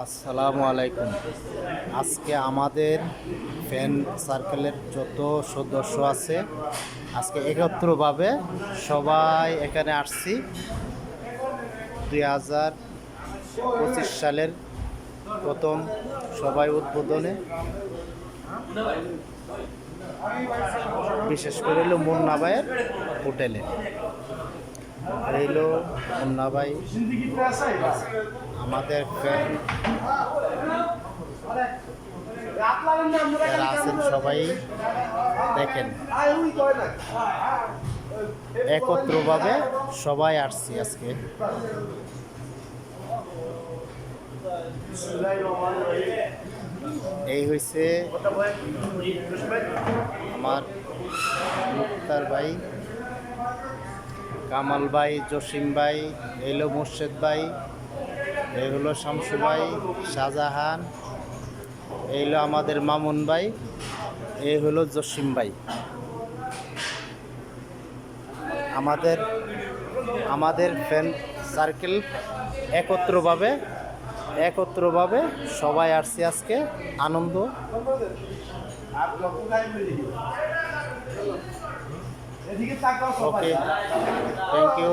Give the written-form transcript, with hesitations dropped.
আসসালামু আলাইকুম। আজকে আমাদের ফ্যান সার্কেলের যত সদস্য আছে আজকে একত্রভাবে সবাই এখানে আসছি 2025 সালের প্রথম সবাই উদ্বোধনে। বিশেষ করে হলো মুন্না ভাইয়ের হোটেলে হইলো মুন্না ভাই আমাদের ফ্যান যারা আছেন সবাই দেখেন একত্রভাবে সবাই আসছি আজকে। এই হয়েছে আমার মুক্তার ভাই, কামাল ভাই, জসিম ভাই, এই হলো মুর্শেদ ভাই, এই হলো শামসু ভাই, শাহজাহান, এই হলো আমাদের মামুন ভাই, এই হলো জসিম ভাই। আমাদের ফ্যান সার্কেল একত্রভাবে সবাই আসছে আজকে আনন্দ। ওকে, থ্যাংক ইউ।